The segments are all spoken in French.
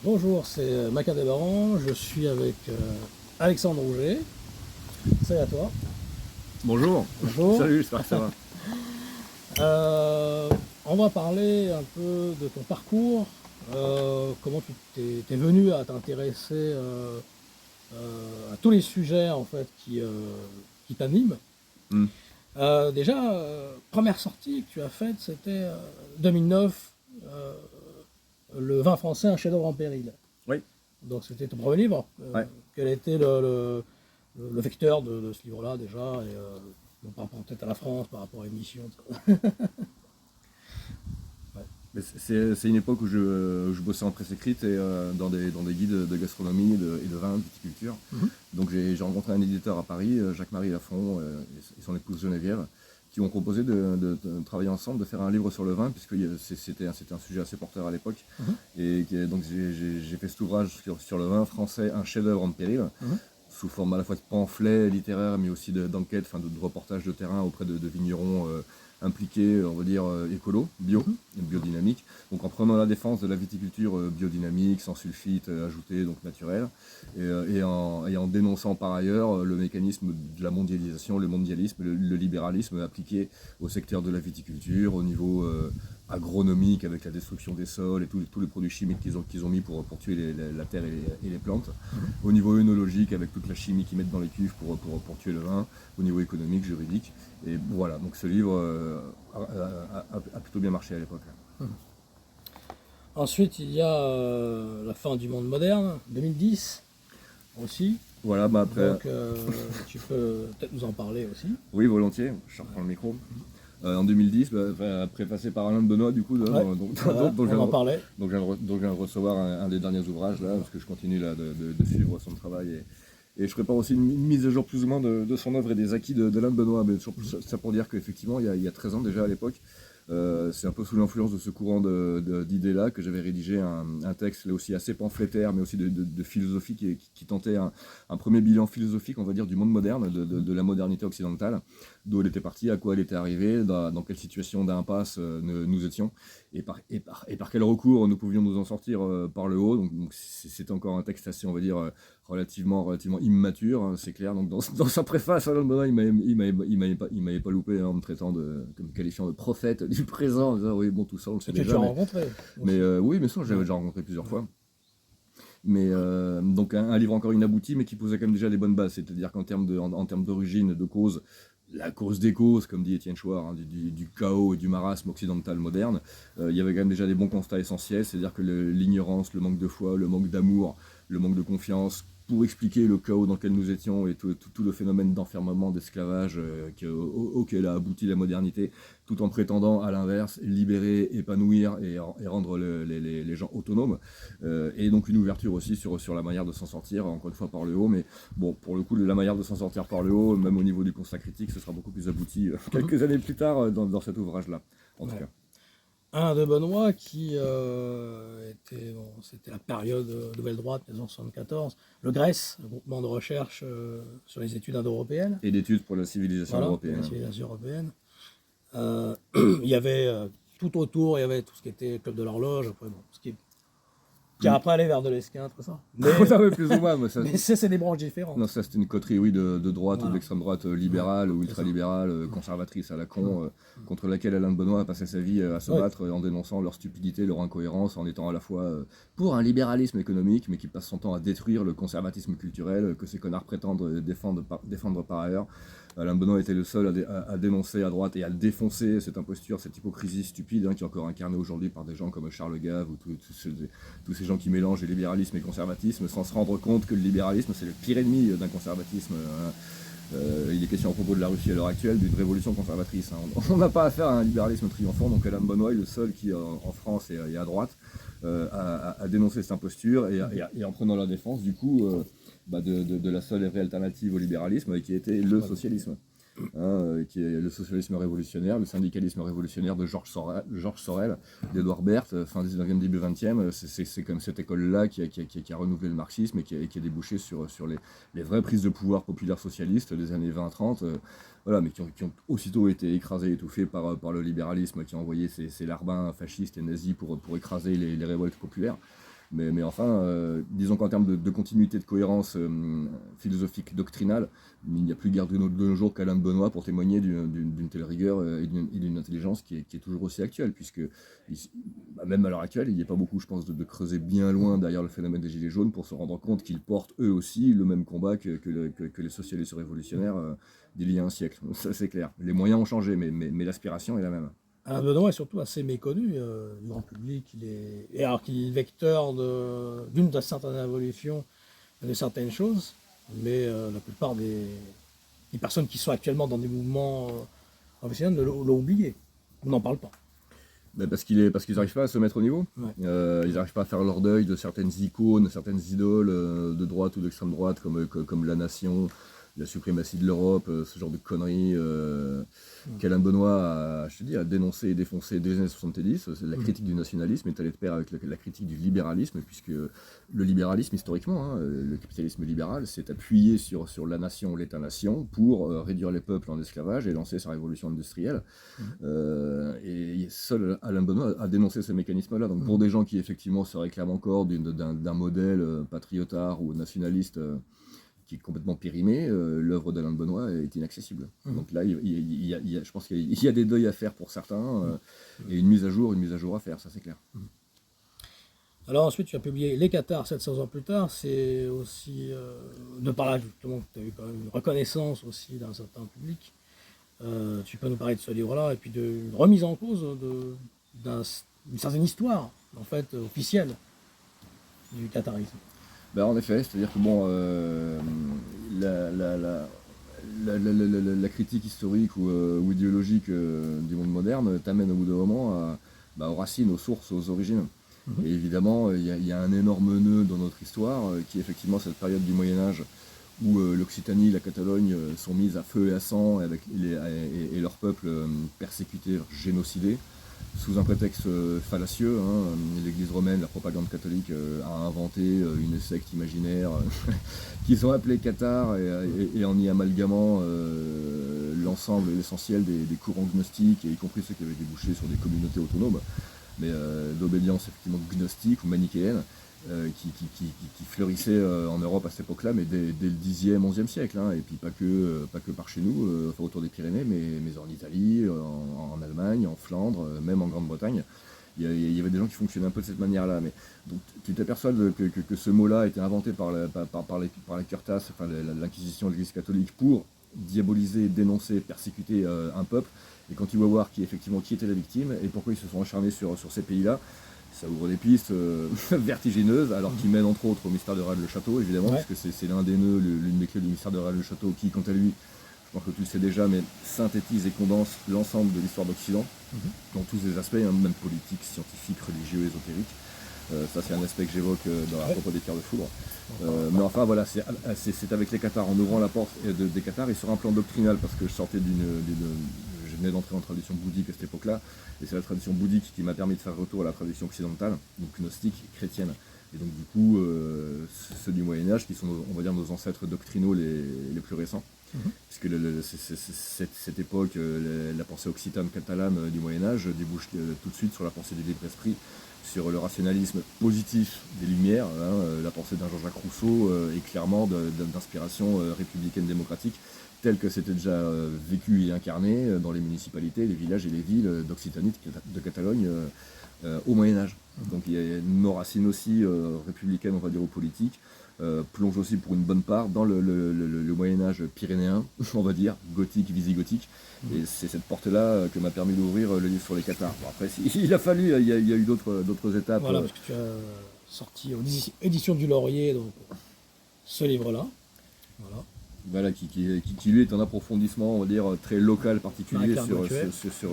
Bonjour, c'est Macadébaran, je suis avec Alexandre Rouget. Salut à toi. Bonjour. Bonjour. Salut, j'espère que ça va. On va parler un peu de ton parcours, comment tu t'es venu à t'intéresser à tous les sujets en fait qui t'animent. Hmm. Déjà, première sortie que tu as faite, c'était 2009, le vin français, un chef-d'œuvre en péril. Oui. Donc c'était ton premier livre. Ouais. Quel était le vecteur de ce livre-là déjà et, bon, par rapport peut-être à la France, par rapport à l'émission. Mais c'est une époque où je bossais en presse écrite et dans des guides de gastronomie et de vin, de viticulture. Mhm. Donc j'ai rencontré un éditeur à Paris, Jacques-Marie Lafont et son épouse Geneviève, qui m'ont proposé de travailler ensemble, de faire un livre sur le vin, puisque c'était un sujet assez porteur à l'époque. Donc j'ai fait cet ouvrage sur le vin français, un chef-d'œuvre en péril, sous forme à la fois de pamphlets littéraires, mais aussi d'enquêtes, de reportages de terrain auprès de vignerons impliqués, on va dire, écolo, biodynamique. Donc en prenant la défense de la viticulture biodynamique, sans sulfite ajouté, donc naturel, et en dénonçant par ailleurs le mécanisme de la mondialisation, le mondialisme, le libéralisme appliqué au secteur de la viticulture, au niveau agronomique avec la destruction des sols et tous les produits chimiques qu'ils ont mis pour tuer la terre et les plantes, au niveau œnologique avec toute la chimie qu'ils mettent dans les cuves pour tuer le vin, au niveau économique, juridique. Et voilà, donc ce livre a plutôt bien marché à l'époque. Ensuite, il y a la fin du monde moderne, 2010 aussi. Voilà, bah après. Donc tu peux peut-être nous en parler aussi. Oui, volontiers, je reprends le micro. En 2010, préfacé par Alain de Benoît, du coup, Ouais. Voilà, on en parlait. Donc je viens de recevoir un des derniers ouvrages, là, parce que je continue là, de suivre son travail. Et je prépare aussi une mise à jour plus ou moins de son œuvre et des acquis d'Alain de Benoît. Mais ça pour dire qu'effectivement, il y a 13 ans déjà à l'époque, c'est un peu sous l'influence de ce courant d'idées-là que j'avais rédigé un texte là aussi assez pamphlétaire, mais aussi de philosophie qui tentait un premier bilan philosophique, on va dire, du monde moderne, de la modernité occidentale, d'où elle était partie, à quoi elle était arrivée, dans quelle situation d'impasse nous étions, et par quel recours nous pouvions nous en sortir par le haut. Donc c'était encore un texte assez, on va dire, relativement immature, hein, c'est clair. Donc dans sa préface, Alain Benoît, il m'avait pas loupé, hein, en me traitant comme qualifiant de prophète du présent, en disant, oui, bon, tout ça on le sait Que tu déjà. as rencontré. Mais oui, mais ça j'avais déjà rencontré plusieurs fois. Mais donc un livre encore inabouti, mais qui posait quand même déjà les bonnes bases. C'est-à-dire qu'en termes d'origine, de cause, la cause des causes, comme dit Étienne Chouard, hein, du chaos et du marasme occidental moderne, il y avait quand même déjà des bons constats essentiels, c'est-à-dire que l'ignorance, le manque de foi, le manque d'amour, le manque de confiance, pour expliquer le chaos dans lequel nous étions et tout le phénomène d'enfermement, d'esclavage auquel a abouti la modernité, tout en prétendant à l'inverse libérer, épanouir et rendre les gens autonomes. Et donc une ouverture aussi sur la manière de s'en sortir, encore une fois par le haut, mais bon, pour le coup, la manière de s'en sortir par le haut, même au niveau du constat critique, ce sera beaucoup plus abouti quelques années plus tard dans cet ouvrage-là, en tout cas. Un de Benoît qui c'était la période Nouvelle Droite, 1974, le GRES, le groupement de recherche sur les études indo-européennes. Et d'études pour la civilisation Voilà, européenne. la civilisation européenne. Il y avait tout autour, il y avait tout ce qui était Club de l'Horloge, après, bon, ce qui a après allé vers de l'Esquin, tout ça. Mais, plus ou moins, mais ça, mais c'est des branches différentes. non, ça c'était une coterie, oui, de droite Voilà. ou d'extrême droite libérale ou ultralibérale, conservatrice à la con, contre laquelle Alain de Benoît a passé sa vie à se battre en dénonçant leur stupidité, leur incohérence, en étant à la fois pour un libéralisme économique, mais qui passe son temps à détruire le conservatisme culturel que ces connards prétendent défendre par ailleurs. Alain Benoît était le seul à dénoncer à droite et à défoncer cette imposture, cette hypocrisie stupide, hein, qui est encore incarnée aujourd'hui par des gens comme Charles Gave ou tous ces gens qui mélangent le libéralisme et le conservatisme sans se rendre compte que le libéralisme c'est le pire ennemi d'un conservatisme. Il est question à propos de la Russie à l'heure actuelle d'une révolution conservatrice. Hein. On n'a pas affaire à un libéralisme triomphant, donc Alain Benoît est le seul qui en France et à droite a dénoncé cette imposture et en prenant la défense du coup de la seule et vraie alternative au libéralisme qui était le socialisme. Qui est le socialisme révolutionnaire, le syndicalisme révolutionnaire de Georges Sorel, d'Edouard Berthe, fin 19e, début 20e. C'est comme cette école-là qui a renouvelé le marxisme et qui a débouché sur les vraies prises de pouvoir populaires socialistes des années 20-30, voilà, mais qui ont aussitôt été écrasées, étouffées par le libéralisme qui a envoyé ses larbins fascistes et nazis pour écraser les révoltes populaires. Mais enfin, disons qu'en termes de continuité, de cohérence philosophique, doctrinale, il n'y a plus guère de nos jours qu'Alain de Benoît pour témoigner d'une telle rigueur et d'une intelligence qui est toujours aussi actuelle, puisque même à l'heure actuelle, il n'y a pas beaucoup, je pense, de creuser bien loin derrière le phénomène des Gilets jaunes pour se rendre compte qu'ils portent eux aussi le même combat que les socialistes révolutionnaires d'il y a un siècle. Ça, c'est clair. Les moyens ont changé, mais l'aspiration est la même. Alain Benoît est surtout assez méconnu du grand public. Et alors qu'il est vecteur d'une certaine évolution de certaines choses, mais la plupart des personnes qui sont actuellement dans des mouvements professionnels l'ont oublié. On n'en parle pas. Parce qu'ils n'arrivent pas à se mettre au niveau. Ouais. Ils n'arrivent pas à faire leur deuil de certaines icônes, certaines idoles de droite ou d'extrême droite, comme la nation, la suprématie de l'Europe, ce genre de conneries qu'Alain Benoît a dénoncé et défoncé dès les années 70. C'est la critique du nationalisme est allée de pair avec la critique du libéralisme, puisque le libéralisme, historiquement, le capitalisme libéral, s'est appuyé sur la nation, l'État-nation, pour réduire les peuples en esclavage et lancer sa révolution industrielle. Et seul Alain Benoît a dénoncé ce mécanisme-là. Donc pour des gens qui effectivement se réclament encore d'un modèle patriotard ou nationaliste qui est complètement périmé, l'œuvre d'Alain de Benoît est inaccessible. Donc là, je pense qu'il y a des deuils à faire pour certains, et une mise à jour à faire, ça c'est clair. Alors ensuite, tu as publié Les Cathares 700 ans plus tard. C'est aussi, de par là justement, que tu as eu quand même une reconnaissance aussi d'un certain public. Tu peux nous parler de ce livre-là, et puis d'une remise en cause d'une certaine histoire, en fait, officielle du catharisme. En effet, c'est-à-dire que bon, la critique historique ou idéologique du monde moderne t'amène au bout d'un moment aux racines, aux sources, aux origines. Et évidemment, il y a un énorme nœud dans notre histoire qui est effectivement cette période du Moyen-Âge où l'Occitanie, la Catalogne sont mises à feu et à sang et leur peuple persécuté, génocidé, sous un prétexte fallacieux. L'Église romaine, la propagande catholique a inventé une secte imaginaire qu'ils ont appelée Cathare, et en y amalgamant l'ensemble, l'essentiel des courants gnostiques, y compris ceux qui avaient débouché sur des communautés autonomes, mais d'obédience effectivement gnostique ou manichéenne, qui fleurissait en Europe à cette époque-là, mais dès le 10e, 11e siècle, et puis pas que par chez nous, autour des Pyrénées, mais en Italie, en Allemagne, en Flandre, même en Grande-Bretagne. Il y avait des gens qui fonctionnaient un peu de cette manière-là. Mais donc, tu t'aperçois que ce mot-là a été inventé par la Curtas, enfin l'Inquisition de l'Église catholique, pour diaboliser, dénoncer, persécuter un peuple. Et quand tu vas voir qui était la victime et pourquoi ils se sont acharnés sur ces pays-là, ça ouvre des pistes vertigineuses, alors qu'ils mènent entre autres au mystère de Rennes-le-Château, évidemment, puisque c'est l'un des nœuds, l'une des clés du mystère de Rennes-le-Château, qui, quant à lui, je pense que tu le sais déjà, mais synthétise et condense l'ensemble de l'histoire d'Occident, dans tous ses aspects, même politiques, scientifiques, religieux, ésotériques. Ça, c'est un aspect que j'évoque dans la propos des Pierres de Foudre. Mais enfin, voilà, c'est avec les Cathares, en ouvrant la porte des Cathares, et sur un plan doctrinal, parce que je venais d'entrer en tradition bouddhique à cette époque-là, et c'est la tradition bouddhique qui m'a permis de faire retour à la tradition occidentale, donc gnostique, chrétienne. Et donc du coup, ceux du Moyen-Âge, qui sont, on va dire, nos ancêtres doctrinaux les plus récents, puisque cette époque, la pensée occitane catalane du Moyen-Âge débouche tout de suite sur la pensée du libre-esprit, sur le rationalisme positif des Lumières. La pensée d'un Jean-Jacques Rousseau est clairement d'inspiration républicaine démocratique, tel que c'était déjà vécu et incarné dans les municipalités, les villages et les villes d'Occitanie, de Catalogne au Moyen-Âge. Donc il y a nos racines aussi républicaines, on va dire, ou politiques, plonge aussi pour une bonne part dans le Moyen-Âge pyrénéen, on va dire, gothique, visigothique. Et c'est cette porte-là que m'a permis d'ouvrir le livre sur les Cathares. Bon, après, il a fallu, il y a eu d'autres étapes. Voilà, parce que tu as sorti aux éditions du Laurier donc, ce livre-là. Voilà, qui lui est un approfondissement, on va dire, très local, particulier sur ce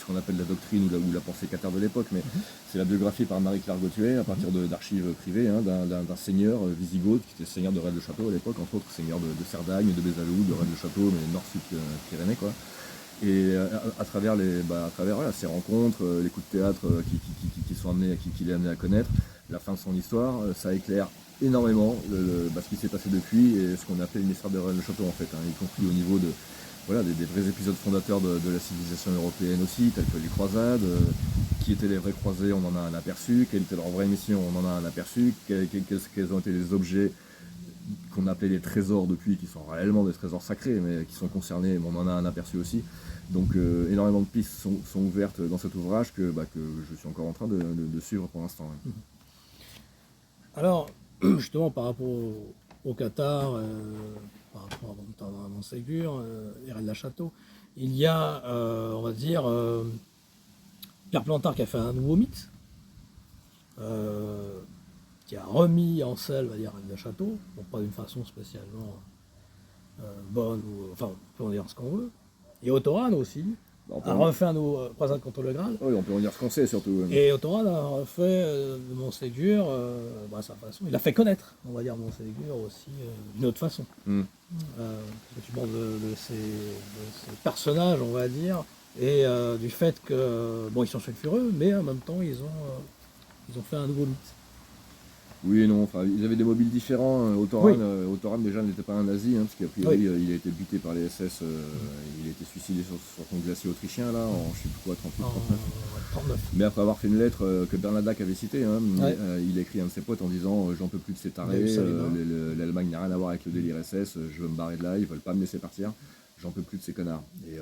qu'on appelle la doctrine ou la pensée cathare de l'époque. Mais c'est la biographie par Marie-Claire Gauthier, à partir d'archives privées, d'un seigneur wisigothe, qui était seigneur de Rennes-le-Château à l'époque, entre autres seigneur de Cerdagne, de Bézalou, de Rennes-le-Château, mais nord-sud Pyrénées, quoi. Et à travers ces rencontres, les coups de théâtre qu'il est amené à connaître, la fin de son histoire, ça éclaire énormément ce qui s'est passé depuis et ce qu'on appelle le mystère de Rennes-le-Château, en fait, y compris au niveau des vrais épisodes fondateurs de la civilisation européenne aussi, tels que les croisades, qui étaient les vraies croisées, on en a un aperçu. Quelle était leur vraie mission, on en a un aperçu. Quels ont été les objets qu'on appelait les trésors depuis, qui sont réellement des trésors sacrés, mais qui sont concernés, on en a un aperçu aussi. Donc énormément de pistes sont ouvertes dans cet ouvrage que je suis encore en train de suivre pour l'instant. Ouais. Alors, justement, par rapport au Qatar, par rapport à Montségur, et Rennes la Château, il y a, on va dire, Pierre Plantard qui a fait un nouveau mythe, qui a remis en selle, on va dire, Rennes la Château, bon, pas d'une façon spécialement bonne, ou, enfin, on peut en dire ce qu'on veut. Et Autoran aussi a refait un nouveau croisade contre le Graal. Oui, on peut en dire ce qu'on sait surtout. Et Autoran a refait de Montségur à sa façon. Il a fait connaître, on va dire, Montségur aussi d'une autre façon. Tu parles de ces personnages, on va dire, et du fait que, bon, ils sont sulfureux, mais en même temps, ils ont fait un nouveau mythe. Oui et non, enfin, ils avaient des mobiles différents. Autoran déjà n'était pas un nazi, parce qu'a priori il a été buté par les SS, il a été suicidé sur son glacier autrichien là, en je sais plus quoi, 38-39. Mais après avoir fait une lettre que Bernadac avait citée, il a écrit à un de ses potes en disant j'en peux plus de ces tarés, l'Allemagne n'a rien à voir avec le délire SS, je veux me barrer de là, ils veulent pas me laisser partir. J'en peux plus de ces connards. Et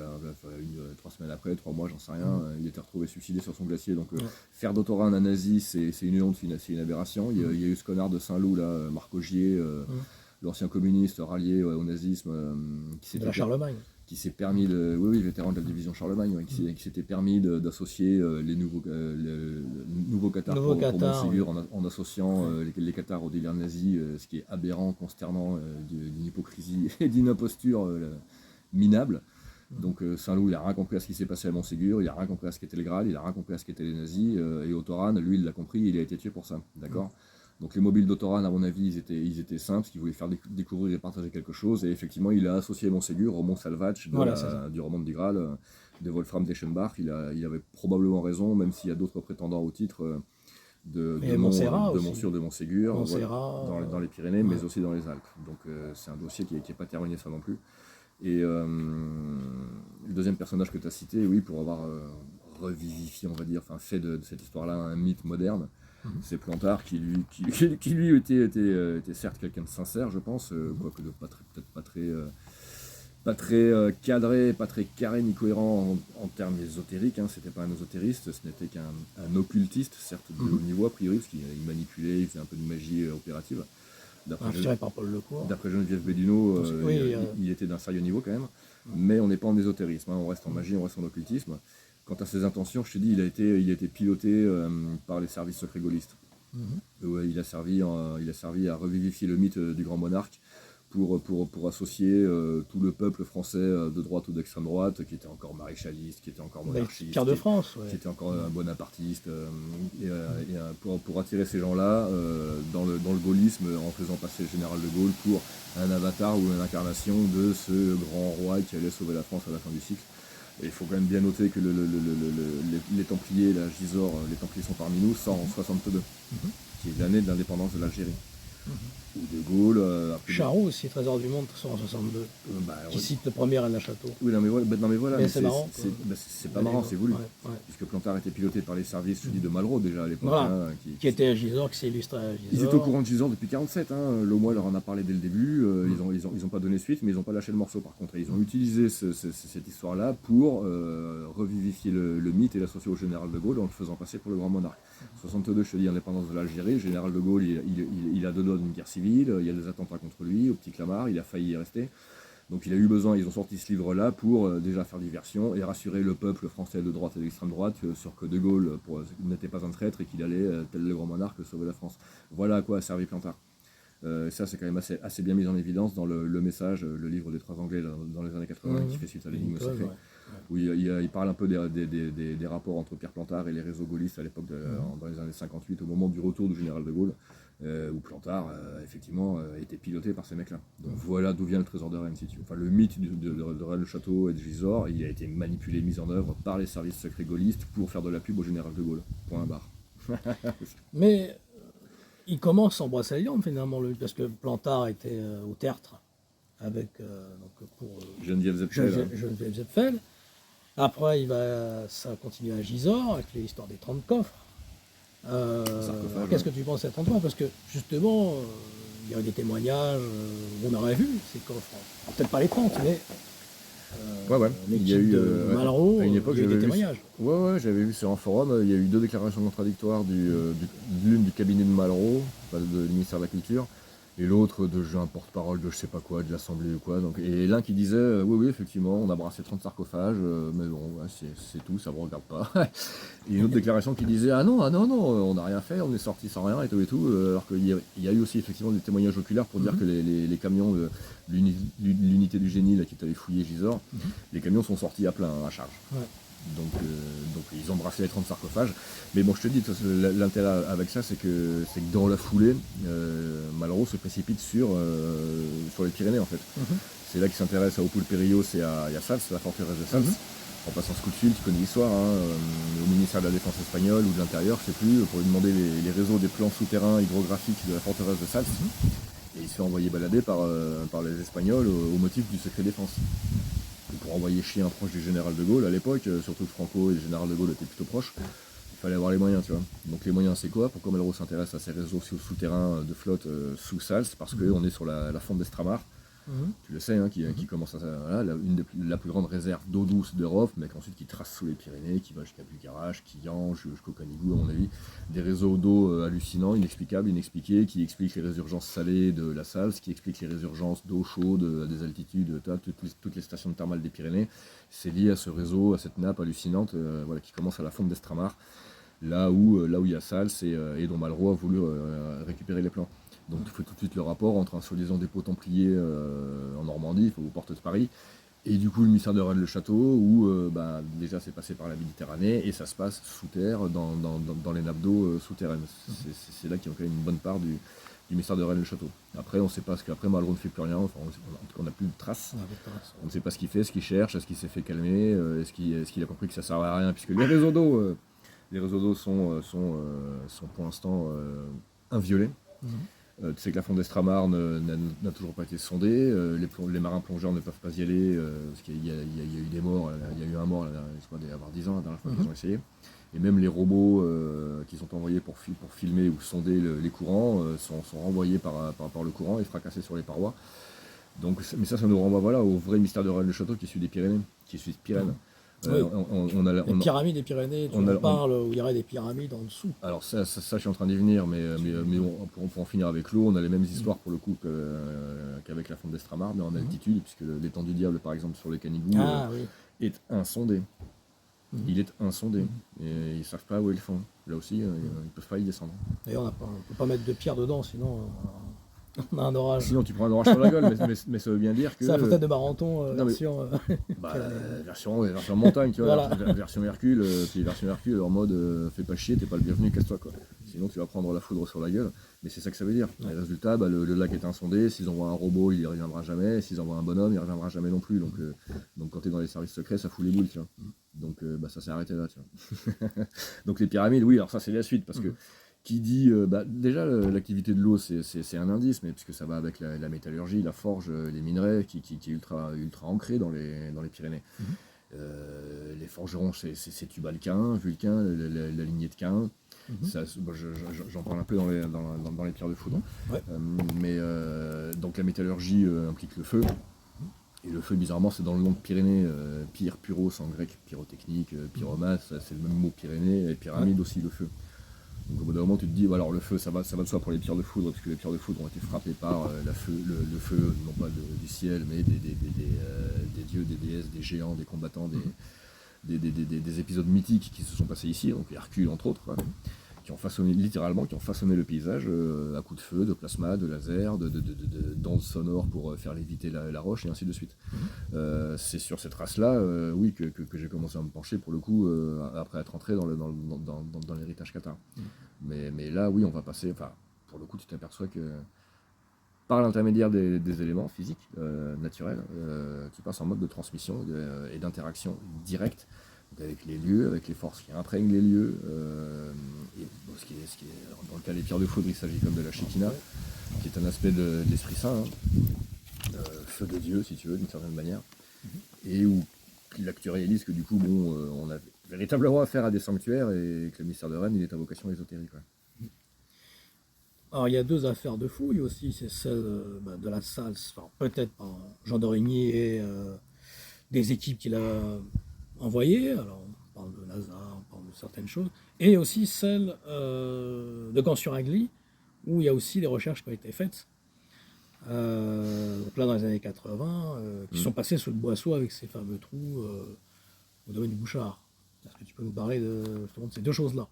3 semaines après, 3 mois, j'en sais rien, il était retrouvé suicidé sur son glacier. Donc faire d'Autoran un nazi, c'est une honte, c'est une aberration. Il y a eu ce connard de Saint-Loup, là, Marc Augier, l'ancien communiste rallié au nazisme, qui s'est permis de... Oui, vétéran de la division Charlemagne, qui s'était permis d'associer les nouveaux Cathares pour Montségur, en associant les Cathares au délire nazi, ce qui est aberrant, consternant, d'une hypocrisie et d'une imposture minable. Donc Saint-Loup, il a rien compris à ce qui s'est passé à Montségur, il a rien compris à ce qu'était le Graal, il a rien compris à ce qu'étaient les nazis, et Autoran, lui, il l'a compris, il a été tué pour ça, d'accord. Donc les mobiles d'Autoran, à mon avis, ils étaient simples, parce qu'ils voulaient faire découvrir et partager quelque chose, et effectivement, il a associé Montségur au Mont Salvatge du roman du Graal, de Wolfram d'Eschenbach. Il avait probablement raison, même s'il y a d'autres prétendants au titre de Montségur, dans les Pyrénées, mais aussi dans les Alpes. Donc c'est un dossier qui n'est pas terminé, ça non plus. Et le deuxième personnage que tu as cité, oui, pour avoir revivifié, on va dire, enfin fait de cette histoire-là un mythe moderne, c'est Plantard qui lui était certes quelqu'un de sincère, je pense, quoique peut-être pas très cadré, pas très carré ni cohérent en termes ésotériques, c'était pas un ésotériste, ce n'était qu'un occultiste, certes de haut niveau a priori, parce qu'il manipulait, il faisait un peu de magie opérative. D'après Geneviève Béduno, il était d'un sérieux niveau quand même, mais on n'est pas en ésotérisme, on reste en magie, on reste en occultisme. Quant à ses intentions, je te dis, il a été piloté par les services secrets gaullistes. Il a servi à revivifier le mythe du grand monarque pour associer tout le peuple français de droite ou d'extrême droite, qui était encore maréchaliste, qui était encore monarchiste, Pierre de France, qui était encore un bonapartiste, pour attirer ces gens-là dans le gaullisme, en faisant passer le général de Gaulle pour un avatar ou une incarnation de ce grand roi qui allait sauver la France à la fin du cycle. Et il faut quand même bien noter que les Templiers, la Gisors, les Templiers sont parmi nous, ça en 62, qui est l'année de l'indépendance de l'Algérie. Ou de Gaulle. Charroux aussi, Trésor du Monde, 162, qui cite le premier Rennes la Château. Oui, non mais voilà, mais c'est marrant. C'est pas marrant, c'est voulu. Puisque Plantard était piloté par les services, je dis, de Malraux déjà à l'époque. Voilà, qui était à Gisors, qui s'est illustré à Gisors. Ils étaient au courant de Gisors depuis 47, Lomois leur en a parlé dès le début, ils ont pas donné suite, mais ils n'ont pas lâché le morceau par contre. Ils ont utilisé cette histoire-là pour revivifier le mythe et l'associer au général de Gaulle en le faisant passer pour le grand monarque. 62, je te dis, indépendance de l'Algérie, le général de Gaulle, il a deux doigts d'une guerre civile, il y a des attentats contre lui, au petit Clamart, il a failli y rester. Donc il a eu besoin, ils ont sorti ce livre-là pour déjà faire diversion et rassurer le peuple français de droite et d'extrême droite sur que De Gaulle n'était pas un traître et qu'il allait, tel le grand monarque, sauver la France. Voilà à quoi a servi Plantard. Ça c'est quand même assez bien mis en évidence dans le message, le livre des trois Anglais dans les années 80 qui fait suite à l'énigme sacrée. Où il parle un peu des rapports entre Pierre Plantard et les réseaux gaullistes à l'époque, dans les années 58, au moment du retour du général de Gaulle, où Plantard, effectivement, était piloté par ces mecs-là. Donc voilà d'où vient le trésor de Rennes, si tu veux. Enfin, le mythe de Rennes-le-Château et de Gisors, il a été manipulé, mis en œuvre par les services secrets gaullistes pour faire de la pub au général de Gaulle. Point barre. Mais il commence en Brocéliande, finalement, parce que Plantard était au Tertre avec pour Geneviève Zepfel. Geneviève Zepfel. Après, ça continue à Gisors, avec l'histoire des 30 coffres. Sarcophage, Alors, qu'est-ce que ouais. tu penses à 30 coffres? Parce que, justement, il y a des témoignages où on aurait vu ces coffres. Alors, peut-être pas les 30, mais Ouais, ouais. Il y a l'équipe eu, de Malraux, à une époque, il y a eu j'avais des vu, témoignages. ouais, ouais, j'avais vu sur un forum, il y a eu 2 déclarations contradictoires de l'une du cabinet de Malraux, pas du ministère de la Culture, et l'autre de un porte-parole de je sais pas quoi, de l'Assemblée ou quoi. Donc, et l'un qui disait, oui, oui, effectivement, on a brassé 30 sarcophages, mais bon, ouais, c'est tout, ça me regarde pas. Et une autre déclaration qui disait, ah non, non, on n'a rien fait, on est sorti sans rien et tout, alors qu'il y a eu aussi effectivement des témoignages oculaires pour dire que les camions de l'unité du génie là, qui est allé fouiller Gisors, les camions sont sortis à plein, à charge. Ouais. Donc ils ont brassé les 30 sarcophages. Mais bon, je te dis, l'intérêt avec ça, c'est que dans la foulée, Malraux se précipite sur les Pyrénées en fait. C'est là qu'il s'intéresse à Opul-Périos et à Sals, la forteresse de Sals. En passant ce coup de fil, tu connais l'histoire, hein, au ministère de la Défense espagnol ou de l'Intérieur, je sais plus, pour lui demander les réseaux des plans souterrains hydrographiques de la forteresse de Sals. Et il se fait envoyer balader par les Espagnols au motif du secret défense. Et pour envoyer chier un proche du général de Gaulle à l'époque, surtout que Franco et le général de Gaulle étaient plutôt proches, il fallait avoir les moyens, tu vois. Donc les moyens, c'est quoi? Pourquoi Malraux s'intéresse à ces réseaux souterrains de flotte sous Sals? Parce qu'on est sur la fonte d'Estramar. Tu le sais, hein, qui commence à voilà, la plus grande réserve d'eau douce d'Europe, mais ensuite qui trace sous les Pyrénées, qui va jusqu'à Bucarache, Quillan, jusqu'au Canigou, à mon avis. Des réseaux d'eau hallucinants, inexplicables, inexpliqués, qui expliquent les résurgences salées de la Sals, qui expliquent les résurgences d'eau chaude à des altitudes, toutes les stations thermales des Pyrénées. C'est lié à ce réseau, à cette nappe hallucinante voilà, qui commence à la fonte d'Estramar, là où il y a Sals et dont Malraux a voulu récupérer les plans. Donc tu fais tout de suite le rapport entre un soi-disant dépôt templier en Normandie, aux portes de Paris, et du coup le ministère de Rennes-le-Château, où déjà c'est passé par la Méditerranée, et ça se passe sous terre, dans les nappes d'eau souterraines. C'est là qu'il y a quand même une bonne part du ministère de Rennes-le-Château. Après, on ne sait pas ce qu'après Malraux ne fait plus rien, enfin, on n'a plus de traces. On ne sait pas ce qu'il fait, ce qu'il cherche, est-ce qu'il s'est fait calmer, est-ce qu'il a compris que ça ne servait à rien, puisque les réseaux d'eau sont pour l'instant inviolés. Tu sais que la fonte d'Estramar n'a toujours pas été sondée, les marins plongeurs ne peuvent pas y aller, parce qu'il y a eu des morts, il y a eu un mort, je crois, il y a 10 ans, la dernière fois qu'ils ont essayé. Et même les robots qui sont envoyés pour filmer ou sonder les courants sont renvoyés par le courant et fracassés sur les parois. Donc, mais ça nous renvoie voilà, au vrai mystère de Rennes-le-Château qui est celui des Pyrénées, qui est celui de Pyrène. Oui. Les pyramides des Pyrénées, tu en parles, où il y aurait des pyramides en dessous. Alors ça je suis en train d'y venir, mais pour en finir avec l'eau, on a les mêmes histoires pour le coup qu'avec la fonte d'Estramar, mais en altitude, puisque l'étang du Diable, par exemple, sur le Canigou, est insondé. Il est insondé, et ils ne savent pas où est le fond. Là aussi, ils ne peuvent pas y descendre. D'ailleurs, on ne peut pas mettre de pierre dedans, sinon on a un orage. Sinon, tu prends un orage sur la gueule, mais ça veut bien dire que... C'est la fontaine de Barenton, version... version montagne, tu vois, voilà. version Hercule, puis version Hercule en mode fais pas chier, t'es pas le bienvenu, casse-toi quoi. Sinon tu vas prendre la foudre sur la gueule, mais c'est ça que ça veut dire. Ouais. Les résultats, le lac est insondé, s'ils envoient un robot, il y reviendra jamais, s'ils envoient un bonhomme, il reviendra jamais non plus. Donc quand t'es dans les services secrets, ça fout les boules, tu vois. Donc ça s'est arrêté là, tu vois. Donc les pyramides, oui, alors ça c'est la suite, parce que qui dit, déjà l'activité de l'eau c'est un indice, mais puisque ça va avec la métallurgie, la forge, les minerais, qui est ultra ancré dans les Pyrénées. Les forgerons, c'est Tubalcain, Vulcain, la lignée de Cain. J'en parle un peu dans les pierres de foudre. Donc la métallurgie implique le feu. Et le feu, bizarrement, c'est dans le nom de Pyrénées, pyr, puros en grec, pyrotechnique, pyromas, c'est le même mot Pyrénées, et pyramide aussi, le feu. Donc au bout d'un moment tu te dis, alors le feu ça va de soi pour les pierres de foudre, parce que les pierres de foudre ont été frappées par le feu, non pas du ciel, mais des dieux, des déesses, des géants, des combattants, des épisodes mythiques qui se sont passés ici, donc Hercule entre autres, quoi, qui ont façonné le paysage à coups de feu, de plasma, de laser, d'ondes sonores pour faire léviter la roche, et ainsi de suite. C'est sur cette race-là, oui, que j'ai commencé à me pencher pour le coup, après être entré dans l'héritage cathare. Mais là, oui, on va passer, enfin, pour le coup, tu t'aperçois que par l'intermédiaire des éléments physiques, naturels, tu passes en mode de transmission et d'interaction directe avec les lieux, avec les forces qui imprègnent les lieux. Ce qui est, dans le cas des pierres de foudre, il s'agit comme de la Shekinah, qui est un aspect de l'Esprit Saint, feu de Dieu, si tu veux, d'une certaine manière, et où là que tu réalises que du coup, bon, on a véritablement affaire à des sanctuaires et que le mystère de Rennes, il est à vocation ésotérique. Ouais. Alors il y a 2 affaires de fouilles aussi, c'est celle de la salle, enfin, peut-être par Jean d'Origny et des équipes qu'il a envoyées, alors on parle de Lazare, on parle de certaines choses, et aussi celle de Gand-sur-Agly, où il y a aussi des recherches qui ont été faites, donc là dans les années 80, qui sont passées sous le boisseau avec ces fameux trous au domaine du Bouchard. Est-ce que tu peux nous parler justement de ces 2 choses-là?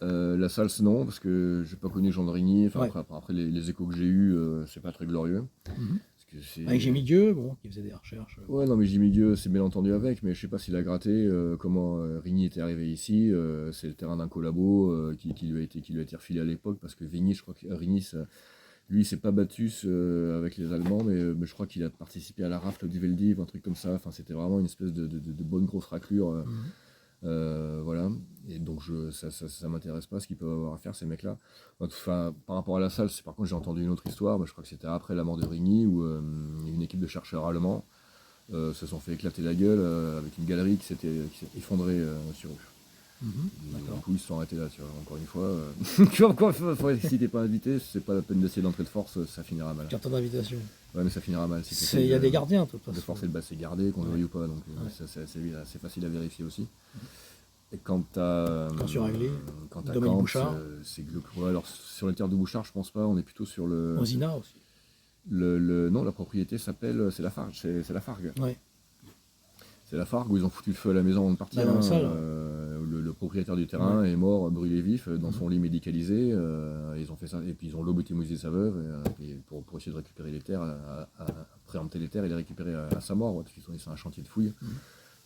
La salse, non, parce que j'ai pas connu Jean de Rigny. Enfin, Ouais. après les échos que j'ai eus, c'est pas très glorieux. Mhm. Parce que c'est... Avec Jémy Dieu, bon, qui faisait des recherches. Ouais, non, mais Jimmy Dieu, c'est bien entendu avec, mais je sais pas s'il a gratté comment Rigny était arrivé ici. C'est le terrain d'un collabo qui lui a été refilé à l'époque, parce que Vigny, je crois que Rigny, lui, il s'est pas battu avec les Allemands, mais je crois qu'il a participé à la rafle du Veldiv, un truc comme ça. Enfin, c'était vraiment une espèce de bonne grosse raclure. Mhm. Voilà, et donc ça m'intéresse pas ce qu'ils peuvent avoir à faire ces mecs-là. Enfin, par rapport à la salle, par contre j'ai entendu une autre histoire, je crois que c'était après la mort de Rigny, où une équipe de chercheurs allemands se sont fait éclater la gueule avec une galerie qui s'est effondrée sur eux. Mhm. Du D'accord. coup ils se sont arrêtés là, tu vois, encore une fois. Tu vois, encore une fois, si t'es pas invité, c'est pas la peine d'essayer d'entrer de force, ça finira mal. Carton d'invitation. Ouais, mais ça finira mal si Il y a t'essayes des gardiens, de toute de façon. forcer le basset gardé, qu'on le Ouais. veuille ou pas, donc Ouais. c'est facile à vérifier aussi. Et quant à Gand-sur-Agly, quant à domaine Camps, Bouchard, c'est ouais, alors sur les terres de Bouchard, je pense pas, on est plutôt sur Osina aussi. non, la propriété s'appelle c'est la Fargue, c'est la Fargue. Ouais. C'est la Fargue où ils ont foutu le feu à la maison avant de partir. Bah, dans la salle. Le propriétaire du terrain est mort, brûlé vif, dans son lit médicalisé. Ils ont fait ça, et puis ils ont lobotomisé sa veuve pour essayer de récupérer les terres, à préempter les terres et les récupérer à sa mort, parce qu'ils sont c'est un chantier de fouilles.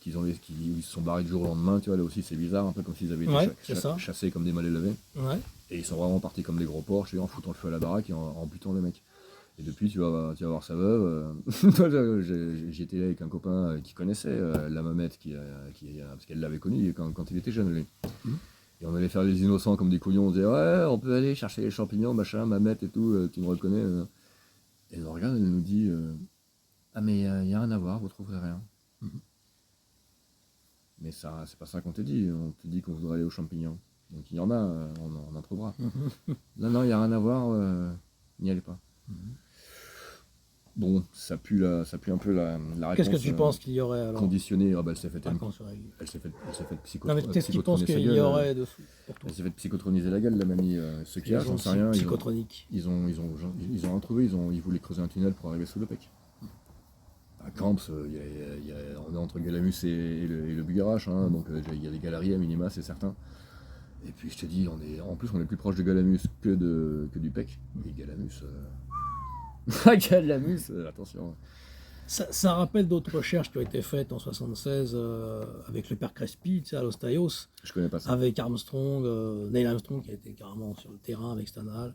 Ils se sont barrés du jour au lendemain, tu vois, là aussi c'est bizarre, un peu comme s'ils avaient été chassés comme des mal élevés. Ouais. Et ils sont vraiment partis comme des gros porcs, en foutant le feu à la baraque et en butant le mec. Et depuis, tu vas voir sa veuve. J'étais là avec un copain qui connaissait la mamette, parce qu'elle l'avait connu quand il était jeune, lui. Et on allait faire les innocents comme des couillons, on disait ouais, on peut aller chercher les champignons, machin, mamette et tout, tu me reconnais. Et elle nous regarde, elle nous dit ah, mais il n'y a rien à voir, vous trouverez rien. Mais ça, c'est pas ça qu'on te dit, on te dit qu'on voudrait aller aux champignons. Donc il y en a, on en trouvera. Non, il n'y a rien à voir, n'y allez pas. Bon, ça pue un peu la réponse. Qu'est-ce que tu penses qu'il y aurait alors conditionnée. Ah bah, elle s'est fait Non, mais qu'est-ce que tu penses qu'il y aurait dessous pour toi? Elle s'est fait psychotroniser la gueule, la mamie. Ce qu'il y a, j'en sais rien. Psychotronique. Ils ont rien trouvé, ils voulaient creuser un tunnel pour arriver sous le Pec. À Camps, on est entre Galamus et le Bugarache, hein, donc il y a des galeries à minima, c'est certain. Et puis je te dis, en plus on est plus proche de Galamus que du Pec. Et Galamus, Galamus, attention. Ça rappelle d'autres recherches qui ont été faites en 76 avec le père Crespi, tu sais, à Los Tayos, Je connais pas ça. avec Armstrong, Neil Armstrong qui a été carrément sur le terrain avec Stannard.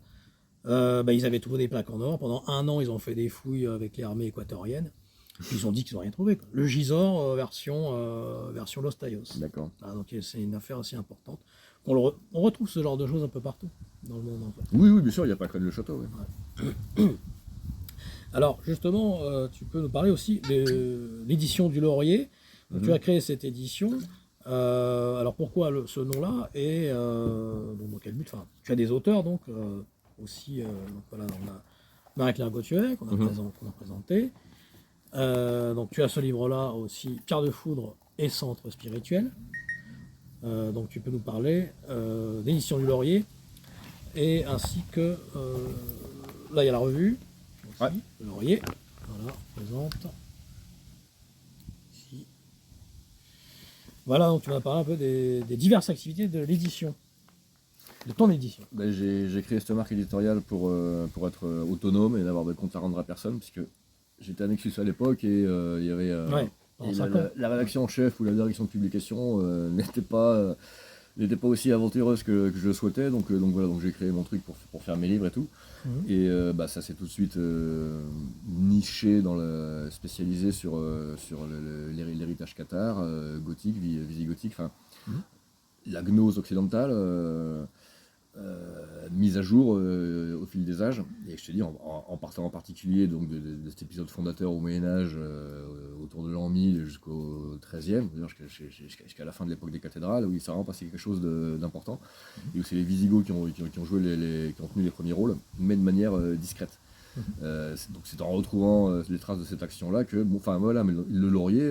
Ils avaient trouvé des plaques en or. Pendant 1 an, ils ont fait des fouilles avec les armées équatoriennes. Puis ils ont dit qu'ils n'ont rien trouvé, quoi. Le Gisors version Los Tayos. D'accord. Ah, donc c'est une affaire assez importante. On retrouve ce genre de choses un peu partout dans le monde, en fait. Oui, bien sûr, il n'y a pas que le château. Ouais. Alors justement, tu peux nous parler aussi de l'édition du Laurier. Donc, tu as créé cette édition. Alors pourquoi ce nom-là et dans quel but? Enfin, tu as des auteurs donc aussi. Donc voilà, on a Marie-Claire Gauthier qu'on a présenté. Donc tu as ce livre-là aussi, Pierre de Foudre et Centre spirituel. Donc tu peux nous parler d'édition du Laurier et ainsi que là il y a la revue aussi, Ouais. le Laurier. Voilà, on présente. Ici. Voilà, donc tu vas parler un peu des diverses activités de l'édition, de ton édition. Ben, j'ai créé cette marque éditoriale pour être autonome et n'avoir de compte à rendre à personne, puisque j'étais à Nexus à l'époque et il y avait et la rédaction en chef ou la direction de publication n'était pas aussi aventureuse que je le souhaitais, donc voilà, donc j'ai créé mon truc pour faire mes livres et tout. Et ça s'est tout de suite niché spécialisé sur l'héritage cathare, gothique, visigothique, enfin la gnose occidentale. mise à jour au fil des âges. Et je te dis, en partant en particulier donc, de cet épisode fondateur au Moyen-Âge, autour de l'an 1000 jusqu'au 13e, jusqu'à la fin de l'époque des cathédrales, où il s'est vraiment passé quelque chose d'important. Et où c'est les Visigoths qui ont joué qui ont tenu les premiers rôles, mais de manière discrète. Donc c'est en retrouvant les traces de cette action-là que, mais le Laurier,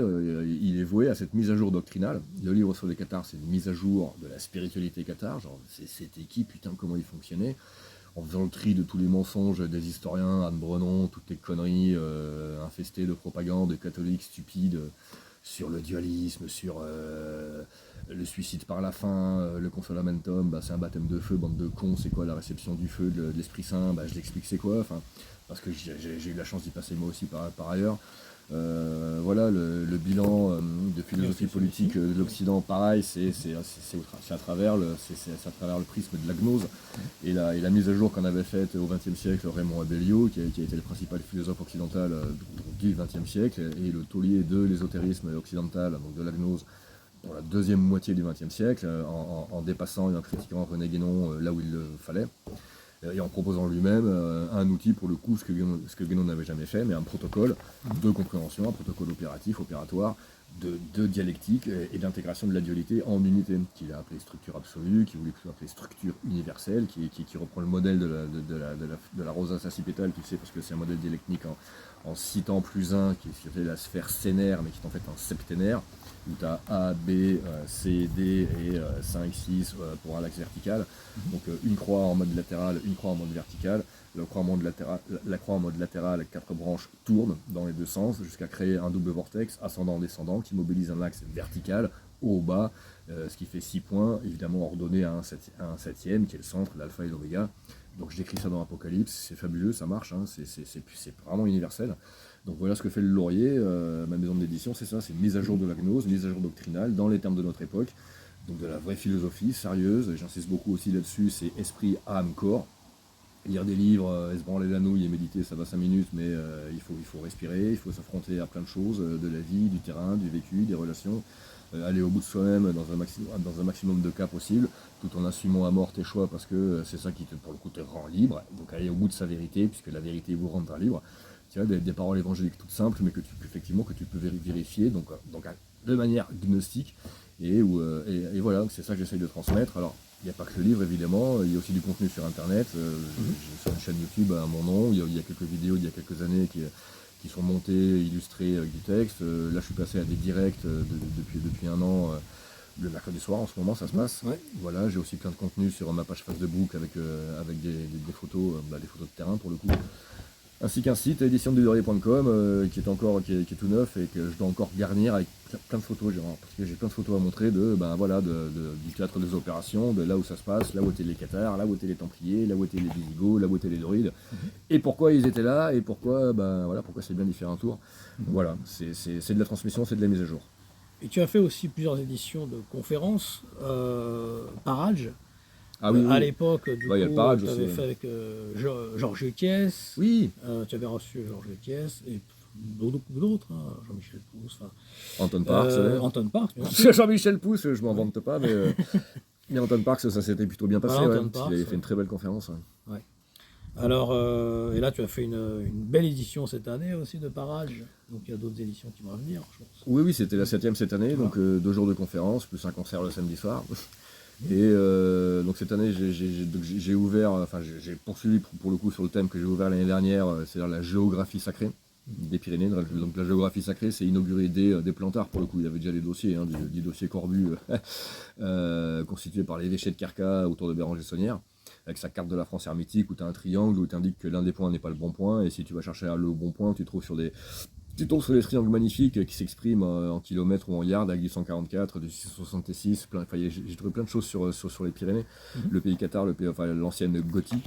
il est voué à cette mise à jour doctrinale. Le livre sur les cathares, c'est une mise à jour de la spiritualité cathare, genre c'était qui, putain, comment il fonctionnait, en faisant le tri de tous les mensonges des historiens, Anne Brenon, toutes les conneries infestées de propagande, de catholiques stupides, sur le dualisme, sur le suicide par la faim, le consolamentum, c'est un baptême de feu, bande de cons, c'est quoi la réception du feu de l'Esprit Saint, je l'explique c'est quoi, parce que j'ai eu la chance d'y passer moi aussi par ailleurs. Voilà, le bilan de philosophie politique de l'Occident, pareil, c'est à travers le prisme de la gnose et la mise à jour qu'on avait faite au XXe siècle, Raymond Abellio, qui a été le principal philosophe occidental du XXe siècle, et le taulier de l'ésotérisme occidental, donc de la gnose, dans la deuxième moitié du XXe siècle, en dépassant et en critiquant René Guénon là où il le fallait. Et en proposant lui-même un outil, pour le coup, ce que Guénon n'avait jamais fait, mais un protocole de compréhension, un protocole opératoire, de dialectique et d'intégration de la dualité en unité, qu'il a appelé structure absolue, qu'il voulait plutôt appeler structure universelle, qui reprend le modèle de la rosace acipétale, tu sais, parce que c'est un modèle dialectique en 6 temps plus 1, qui est la sphère scénaire, mais qui est en fait un septénaire, où tu as A, B, C, D et 5, 6 pour un axe vertical. Donc une croix en mode latéral, une croix en mode vertical. La croix en mode latéral, 4 branches tournent dans les deux sens jusqu'à créer un double vortex ascendant-descendant qui mobilise un axe vertical haut au bas, ce qui fait 6 points, évidemment ordonnés à un septième qui est le centre, l'alpha et l'oméga. Donc j'écris ça dans Apocalypse, c'est fabuleux, ça marche, c'est vraiment universel. Donc voilà ce que fait le Laurier, ma maison d'édition, c'est ça, c'est mise à jour de la gnose, mise à jour doctrinale, dans les termes de notre époque, donc de la vraie philosophie, sérieuse, j'insiste beaucoup aussi là-dessus, c'est esprit, âme, corps. Lire des livres, se branler la nouille et méditer, ça va 5 minutes, mais il faut respirer, il faut s'affronter à plein de choses, de la vie, du terrain, du vécu, des relations, aller au bout de soi-même dans un maximum de cas possible, tout en assumant à mort tes choix, parce que c'est ça qui, pour le coup, te rend libre, donc aller au bout de sa vérité, puisque la vérité vous rendra libre. Tu vois, des paroles évangéliques toutes simples, mais que tu peux vérifier, donc de manière gnostique, et voilà, c'est ça que j'essaye de transmettre. Alors, il n'y a pas que le livre, évidemment, il y a aussi du contenu sur Internet. J'ai sur une chaîne YouTube à mon nom, il y a quelques vidéos il y a quelques années qui sont montées, illustrées avec du texte. Là, je suis passé à des directs depuis un an, le mercredi soir, en ce moment, ça se passe. Ouais. Voilà, j'ai aussi plein de contenu sur ma page Facebook avec des photos, des photos de terrain pour le coup. Ainsi qu'un site, éditionduDelaurier.com, qui est tout neuf et que je dois encore garnir avec plein de photos, parce que j'ai plein de photos à montrer du théâtre des opérations, de là où ça se passe, là où étaient les cathares, là où étaient les Templiers, là où étaient les Visigoths, là où étaient les Druides, et pourquoi ils étaient là, et pourquoi c'est bien d'y faire un tour. Voilà, c'est de la transmission, c'est de la mise à jour. Et tu as fait aussi plusieurs éditions de conférences par âge. Ah oui, à l'époque, du coup, tu avais fait avec Georges Huquiès. Oui. Tu avais reçu Georges Huquiès et beaucoup d'autres, Jean-Michel Pousse. Anton Parks. Anton Parks, bien sûr. Jean-Michel Pousse, je m'en vante pas, mais Anton Parks, ça s'était plutôt bien passé. Voilà, il avait fait une très belle conférence. Ouais. Alors, et là, tu as fait une belle édition cette année aussi de Parage. Donc, il y a d'autres éditions qui vont venir, je pense. Oui, c'était la 7e cette année, donc 2 jours de conférence, plus un concert le samedi soir. Et donc cette année, j'ai ouvert, j'ai poursuivi pour le coup sur le thème que j'ai ouvert l'année dernière, c'est-à-dire la géographie sacrée des Pyrénées. Donc la géographie sacrée, c'est inauguré des Plantards pour le coup. Il y avait déjà des dossiers, du dossier Corbu constitué par l'évêché de Carca autour de Béranger-Saunière, avec sa carte de la France hermétique où tu as un triangle où tu indiques que l'un des points n'est pas le bon point, et si tu vas chercher le bon point, tu tombes sur des triangles magnifiques qui s'expriment en kilomètres ou en yards avec du 144, du 666, j'ai trouvé plein de choses sur les Pyrénées, le pays cathare, l'ancienne Gothie,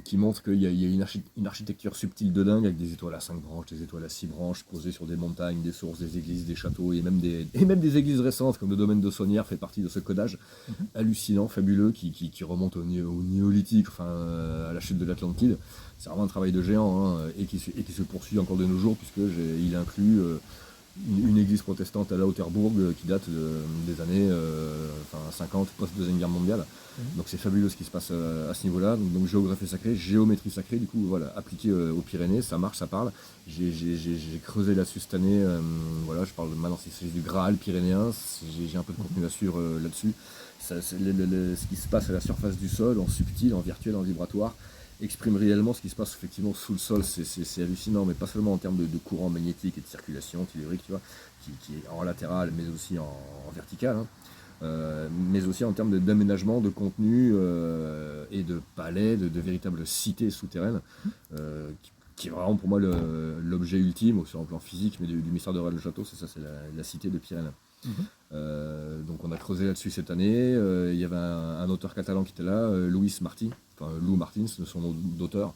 qui montre qu'il y a une architecture subtile de dingue avec des étoiles à 5 branches, des étoiles à 6 branches posées sur des montagnes, des sources, des églises, des châteaux et même des églises récentes comme le domaine de Saunière fait partie de ce codage hallucinant, fabuleux qui remonte au néolithique, à la chute de l'Atlantide. C'est vraiment un travail de géant et qui se poursuit encore de nos jours puisque il inclut une église protestante à Lauterbourg qui date des années 50, post-deuxième guerre mondiale. Donc c'est fabuleux ce qui se passe à ce niveau-là. Donc géographie sacrée, géométrie sacrée, du coup voilà, appliquée aux Pyrénées, ça marche, ça parle. J'ai creusé là-dessus cette année, voilà, je parle maintenant c'est du Graal pyrénéen, j'ai un peu de contenu à suivre là-dessus. Ce qui se passe à la surface du sol, en subtil, en virtuel, en vibratoire, exprime réellement ce qui se passe effectivement sous le sol, c'est hallucinant, mais pas seulement en termes de courant magnétique et de circulation tellurique, tu vois, qui est en latéral, mais aussi en vertical, hein. Mais aussi en termes d'aménagement, de contenu et de palais, de véritables cités souterraines, qui est vraiment pour moi l'objet ultime, sur un plan physique, mais du mystère de Rennes-le-Château, c'est ça, c'est la cité de Pirenne. Donc on a creusé là-dessus cette année. Il y avait un auteur catalan qui était là, Lou Martins, de son nom d'auteur,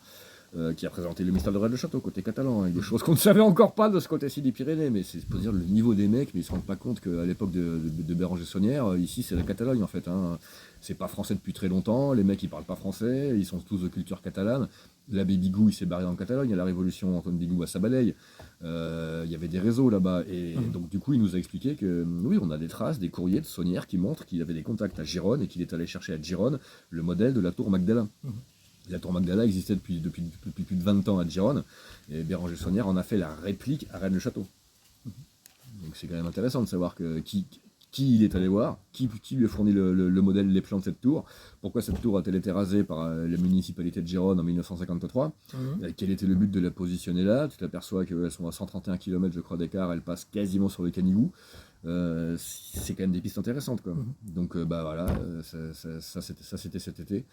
qui a présenté le mystère de Rennes-le-Château côté catalan, avec des choses qu'on ne savait encore pas de ce côté-ci des Pyrénées, mais c'est pour dire le niveau des mecs, mais ils se rendent pas compte qu'à l'époque de Béranger Saunière, ici c'est la Catalogne en fait, hein. C'est pas français depuis très longtemps, les mecs ils parlent pas français, ils sont tous de culture catalane. L'abbé Bigou il s'est barré en Catalogne, à la Révolution, Antoine Bigou à Sabadell, il y avait des réseaux là-bas, et donc du coup il nous a expliqué que oui, on a des traces, des courriers de Saunière qui montrent qu'il avait des contacts à Gérone et qu'il est allé chercher à Gérone le modèle de la tour Magdala. La tour Magdala existait depuis plus de 20 ans à Gérone, et Béranger Saunière en a fait la réplique à Rennes-le-Château. Donc c'est quand même intéressant de savoir qui il est allé voir, qui lui a fourni le modèle, les plans de cette tour, pourquoi cette tour a-t-elle été rasée par la municipalité de Gérone en 1953, quel était le but de la positionner là. Tu t'aperçois qu'elles sont à 131 km je crois d'écart, elles passent quasiment sur le Canigou. C'est quand même des pistes intéressantes, quoi. Donc bah voilà, ça c'était cet été.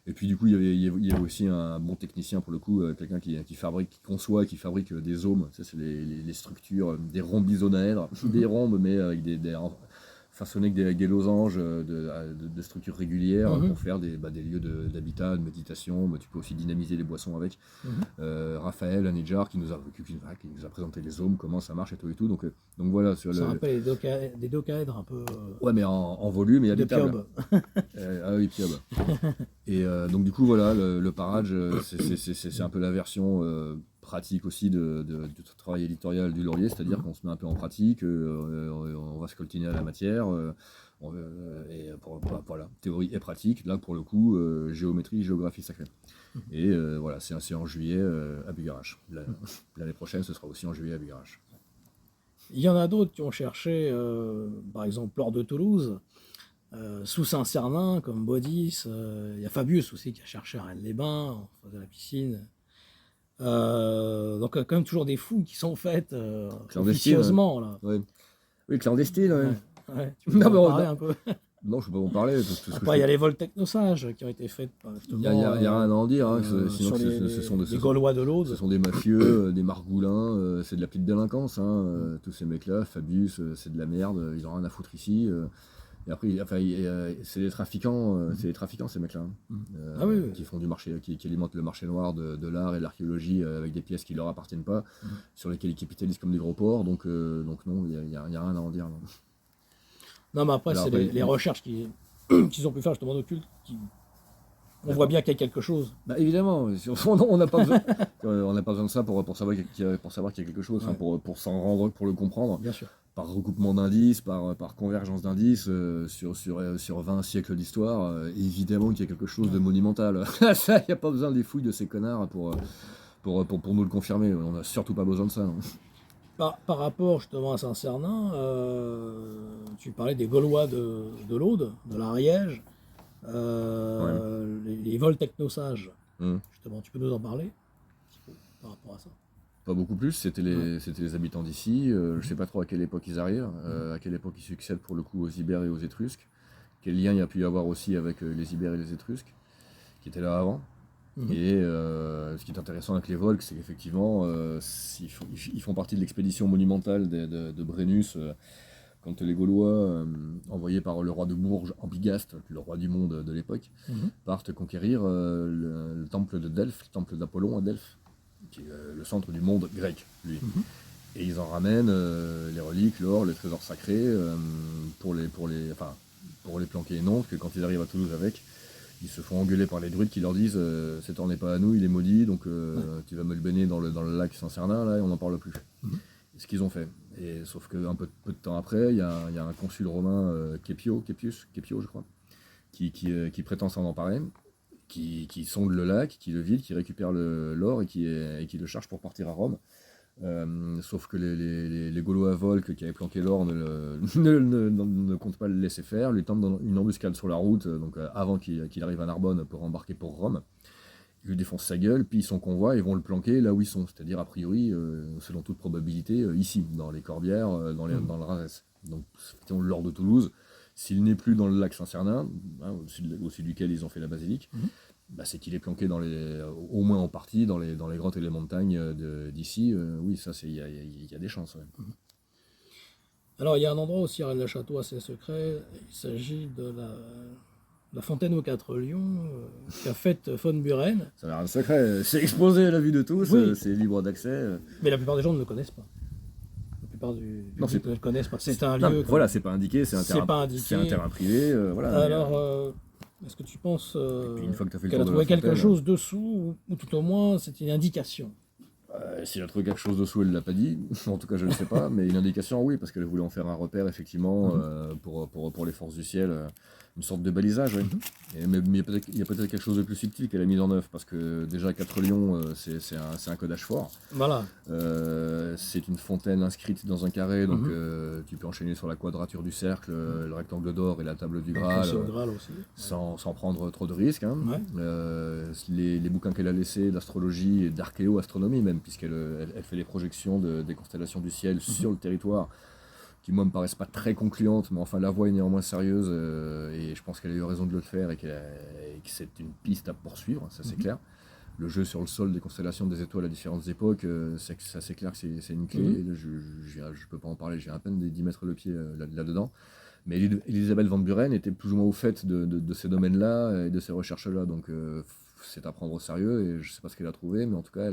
Et puis du coup il y avait aussi un bon technicien pour le coup, quelqu'un qui conçoit et qui fabrique des ohms, ça c'est les structures, des rhombisonaèdres, des rhombes mais avec façonner avec des losanges de structures régulières pour faire des lieux d'habitat, de méditation, mais tu peux aussi dynamiser les boissons avec. Raphaël Anidjar qui nous a présenté les ohms, comment ça marche et tout. Donc voilà. Ça rappelle des docaèdres un peu. Ouais, mais en volume et habitable. Ah oui, Piob. Et donc du coup voilà, le parage, c'est un peu la version pratique aussi du travail éditorial du Laurier, c'est-à-dire qu'on se met un peu en pratique, on va scoltiner à la matière, voilà, théorie et pratique, là pour le coup, géométrie, géographie sacrée. Et voilà, c'est en juillet à Bugarache. L'année prochaine, ce sera aussi en juillet à Bugarache. Il y en a d'autres qui ont cherché, par exemple, Lors de Toulouse, sous Saint-Cernin, comme Baudis. Il y a Fabius aussi qui a cherché à Rennes-les-Bains, en face de la piscine. Donc, quand même, toujours des fouilles qui sont faites officieusement. Là. Oui, clandestine. Ouais. Tu peux en parler un peu. Non, je ne peux pas en parler. Après, il y a les vols technosages qui ont été faits. Il n'y a rien à en dire. Sinon, ce sont des Gaulois de l'Aude. Ce sont des mafieux, des margoulins, c'est de la petite délinquance. Tous ces mecs-là, Fabius, c'est de la merde, ils n'ont rien à foutre ici. Et après, c'est les trafiquants, ces mecs-là, qui font du marché, qui alimentent le marché noir de l'art et de l'archéologie avec des pièces qui leur appartiennent pas, sur lesquelles ils capitalisent comme des gros porcs. Donc non, il n'y a rien à en dire. Non, mais après, c'est les recherches qu'ils ont pu faire justement d'occulte, on voit bien qu'il y a quelque chose. Bah évidemment, on n'a pas besoin, de ça pour savoir qu'il y a quelque chose, pour s'en rendre, pour le comprendre. Bien sûr. Par recoupement d'indices, par convergence d'indices sur 20 siècles d'histoire, évidemment qu'il y a quelque chose de monumental. Ça, il n'y a pas besoin des fouilles de ces connards pour nous le confirmer. On n'a surtout pas besoin de ça. Par rapport justement à Saint-Cernin, tu parlais des Gaulois de l'Aude, de l'Ariège, les vols technosages. Justement, tu peux nous en parler par rapport à ça? Pas beaucoup plus, c'était les habitants d'ici. Je sais pas trop à quelle époque ils arrivent, à quelle époque ils succèdent pour le coup aux Ibères et aux Étrusques. Quel lien il y a pu y avoir aussi avec les Ibères et les Étrusques, qui étaient là avant. Et ce qui est intéressant avec les Volques, c'est qu'effectivement, ils font partie de l'expédition monumentale de Brennus, quand les Gaulois, envoyés par le roi de Bourges, Ambigaste, le roi du monde de l'époque, partent conquérir le temple de Delphes, le temple d'Apollon à Delphes, qui est le centre du monde grec, lui. Et ils en ramènent les reliques, l'or, les trésors sacrés, pour les planquer. Et non, que quand ils arrivent à Toulouse avec, ils se font engueuler par les druides qui leur disent cet or n'est pas à nous, il est maudit, donc tu vas me le baigner dans le lac Saint-Cernin, là, et on n'en parle plus. Ce qu'ils ont fait. Et, sauf qu'un peu de temps après, il y a un consul romain, Képio, je crois, qui prétend s'en emparer, qui sonde le lac, qui le vide, qui récupère l'or et qui le charge pour partir à Rome. Sauf que les Gaulois Volques qui avaient planqué l'or ne comptent pas le laisser faire, lui tentent dans une embuscade sur la route, donc avant qu'il arrive à Narbonne pour embarquer pour Rome. Ils lui défoncent sa gueule, puis son convoi, ils vont le planquer là où ils sont, c'est-à-dire a priori, selon toute probabilité, ici, dans les Corbières, dans le Razès. Donc, l'or de Toulouse, s'il n'est plus dans le lac Saint-Cernin, hein, au-dessus duquel ils ont fait la basilique, bah, c'est qu'il est planqué au moins en partie dans les grottes et les montagnes d'ici. Oui, ça, il y a des chances. Ouais. Alors, il y a un endroit aussi à Rennes-le-Château assez secret. Il s'agit de la fontaine aux 4 lions qu'a faite von Buren. Ça n'a rien de secret, c'est exposé à la vue de tous, Oui. c'est libre d'accès. Mais la plupart des gens ne le connaissent pas. La plupart du public ne le connaissent pas. C'est un lieu. Voilà, c'est pas indiqué, c'est un terrain privé. Voilà, alors, est-ce que tu penses une fois que t'as fait le qu'elle a tour de trouvé la quelque fontaine, chose dessous, ou tout au moins c'est une indication? si elle a trouvé quelque chose dessous, elle ne l'a pas dit. En tout cas, je ne sais pas. Mais une indication, oui, parce qu'elle voulait en faire un repère, effectivement, pour les forces du ciel. Une sorte de balisage, oui. Mais il y a peut-être quelque chose de plus subtil qu'elle a mis en œuvre. Parce que déjà, 4 lions, c'est un codage fort. Voilà. C'est une fontaine inscrite dans un carré. Donc, tu peux enchaîner sur la quadrature du cercle, le rectangle d'or et la table du Graal. Au Graal aussi. Sans prendre trop de risques. Hein. Ouais. Les bouquins qu'elle a laissés d'archéologie et d'archéo-astronomie même, puisqu'elle fait les projections des constellations du ciel sur le territoire, qui moi me paraissent pas très concluantes, mais enfin la voie est néanmoins sérieuse, et je pense qu'elle a eu raison de le faire et que c'est une piste à poursuivre, ça c'est clair. Le jeu sur le sol des constellations des étoiles à différentes époques, c'est clair que c'est une clé. Je peux pas en parler, j'ai à peine d'y mettre le pied là-dedans. Mais Elisabeth van Buren était plus ou moins au fait de ces domaines-là et de ces recherches-là, donc c'est à prendre au sérieux, et je sais pas ce qu'elle a trouvé, mais en tout cas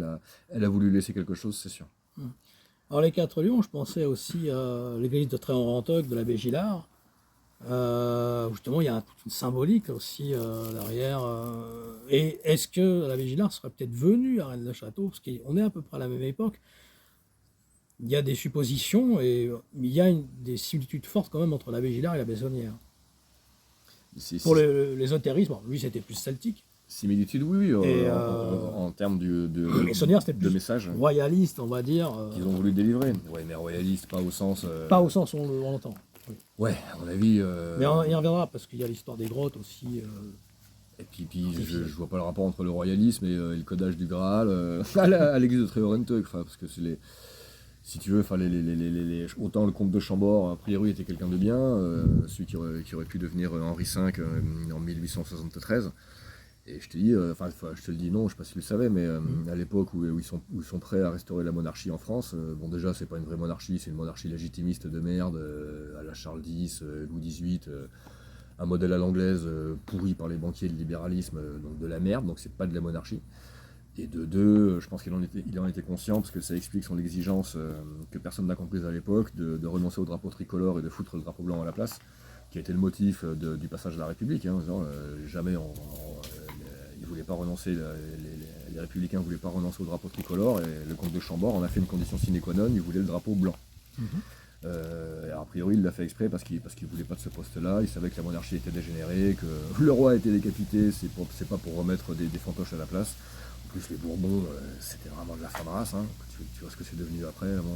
elle a voulu laisser quelque chose, c'est sûr. Alors les 4 lions, je pensais aussi à l'église de Tréant-Rantoc de l'abbé Gillard. Justement, il y a toute une symbolique aussi derrière. Et est-ce que l'abbé Gillard serait peut-être venu à Rennes-le-Château? Parce qu'on est à peu près à la même époque. Il y a des suppositions et il y a des similitudes fortes quand même entre l'abbé Gillard et l'abbé Saunière. Pour l'ésotérisme, lui c'était plus celtique. Similitude, oui, en termes Et Saunière c'était de plus message royaliste, on va dire. qu'ils ont voulu délivrer. Ouais, mais royaliste, pas au sens. Pas au sens où on l'entend. Oui. Ouais, à mon avis. Mais on y reviendra parce qu'il y a l'histoire des grottes aussi. Et puis je vois pas le rapport entre le royalisme et le codage du Graal à l'église de Tréant-Rantoc, parce que c'est si tu veux, autant le comte de Chambord, a priori, était quelqu'un de bien, celui qui aurait pu devenir Henri V en 1873. Et je te dis, je te le dis non, je sais pas si tu le savais, mais à l'époque où ils sont prêts à restaurer la monarchie en France, bon déjà c'est pas une vraie monarchie, c'est une monarchie légitimiste de merde, à la Charles X, Louis XVIII, un modèle à l'anglaise pourri par les banquiers de libéralisme, donc de la merde, donc c'est pas de la monarchie. Et de deux, je pense qu'il en était conscient, parce que ça explique son exigence que personne n'a comprise à l'époque, de renoncer au drapeau tricolore et de foutre le drapeau blanc à la place, qui a été le motif du passage de la République. Hein, en disant, jamais ils voulaient pas renoncer, les républicains ne voulaient pas renoncer au drapeau tricolore, et le comte de Chambord en a fait une condition sine qua non, il voulait le drapeau blanc. A priori, il l'a fait exprès parce qu'il voulait pas de ce poste-là, il savait que la monarchie était dégénérée, que le roi était décapité, c'est pas pour remettre des fantoches à la place. En plus, les Bourbons, c'était vraiment de la fin de race, hein. Tu vois ce que c'est devenu après. Bon.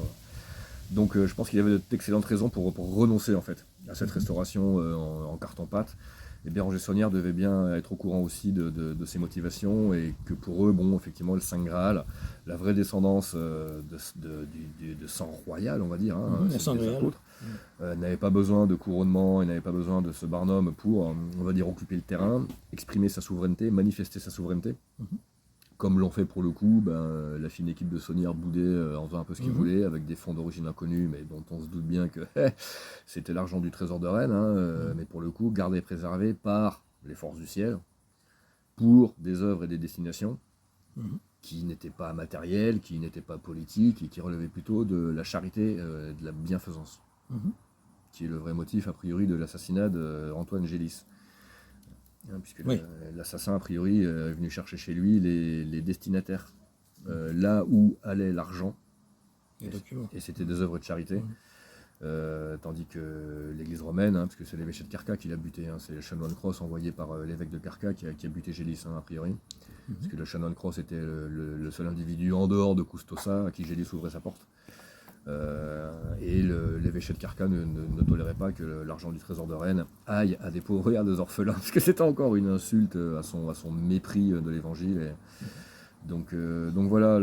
Donc je pense qu'il y avait d'excellentes raisons pour renoncer en fait à cette restauration en carton-pâte. Et Béranger Saunière devait bien être au courant aussi de ses motivations, et que pour eux, bon, effectivement, le Saint Graal, la vraie descendance de sang royal, on va dire, hein, des apôtres, n'avait pas besoin de couronnement, et n'avait pas besoin de ce barnum pour, on va dire, occuper le terrain, exprimer sa souveraineté, manifester sa souveraineté. Comme l'ont fait pour le coup la fine équipe de Saunière Boudet en faisant un peu ce qu'ils voulaient, avec des fonds d'origine inconnue, mais dont on se doute bien que c'était l'argent du trésor de Rennes, hein, mais pour le coup gardé et préservé par les forces du ciel, pour des œuvres et des destinations qui n'étaient pas matérielles, qui n'étaient pas politiques, et qui relevaient plutôt de la charité, de la bienfaisance, qui est le vrai motif a priori de l'assassinat d'Antoine Gélis. Puisque l'assassin, a priori, est venu chercher chez lui les destinataires. Là où allait l'argent, Les documents. Et c'était des œuvres de charité. Tandis que l'église romaine, parce que c'est l'évêché de Carca qui l'a buté, c'est le chanoine Cross envoyé par l'évêque de Carca qui a buté Gélis, a priori. Parce que le chanoine Cross était le seul individu en dehors de Custosa à qui Gélis ouvrait sa porte. Et l'évêché de Carca ne tolérait pas que l'argent du trésor de Rennes aille à des pauvres et à des orphelins, parce que c'était encore une insulte à son mépris de l'évangile. Donc voilà,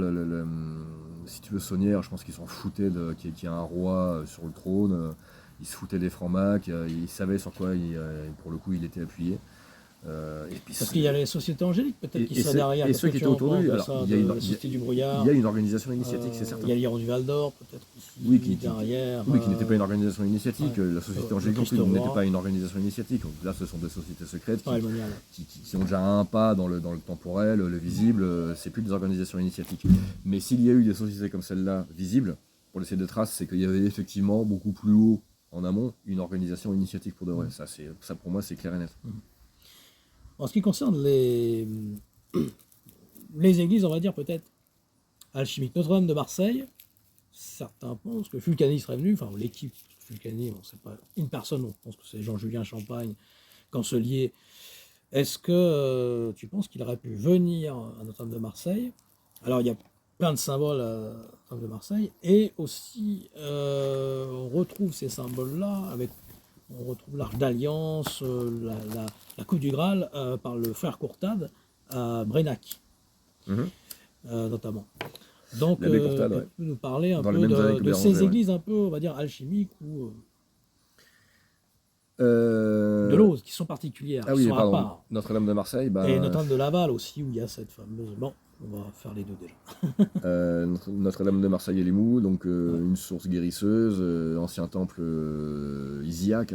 si tu veux, Saunière, je pense qu'ils s'en foutaient qu'il y ait un roi sur le trône, ils se foutaient des francs-macs, ils savaient sur quoi, pour le coup, il était appuyé. Et puis Parce qu'il y a les sociétés angéliques, peut-être, qui sont c'est- derrière. et ceux qui étaient autour de lui. Alors, il y a la Société du Brouillard. il y a une organisation initiatique, c'est certain. Il y a l'Iron du Val d'Or, peut-être aussi, Oui, qui derrière. n'était pas une organisation initiatique. La Société le Angélique non plus Christ n'était Roi. pas une organisation initiatique. Donc là, ce sont des sociétés secrètes Patrimonial. qui ont déjà un pas dans le temporel, le visible. C'est plus des organisations initiatiques. Mais s'il y a eu des sociétés comme celle-là, visibles, pour laisser des traces, c'est qu'il y avait effectivement beaucoup plus haut, en amont, une organisation initiatique pour de vrai. Ça pour moi, c'est clair et net. En ce qui concerne les églises, on va dire peut-être alchimiques, Notre-Dame de Marseille, certains pensent que Fulcani serait venu, enfin l'équipe Fulcani, bon, c'est pas une personne, on pense que c'est Jean-Julien Champagne, Cancelier. Est-ce que tu penses qu'il aurait pu venir à Notre-Dame de Marseille? Alors il y a plein de symboles à Notre-Dame de Marseille, et aussi on retrouve ces symboles-là avec. On retrouve l'Arche d'Alliance, la Coupe du Graal par le frère Courtade à Brenac, notamment. Donc, tu peux nous parler un peu de ces églises un peu, on va dire, alchimiques ou de l'Aude, qui sont particulières, qui sont à part. Notre-Dame de Marseille. Et Notre-Dame de Laval aussi, où il y a cette fameuse... Bon, on va faire les deux déjà. Notre-Dame de Marseille et les Mous, donc une source guérisseuse, ancien temple isiaque,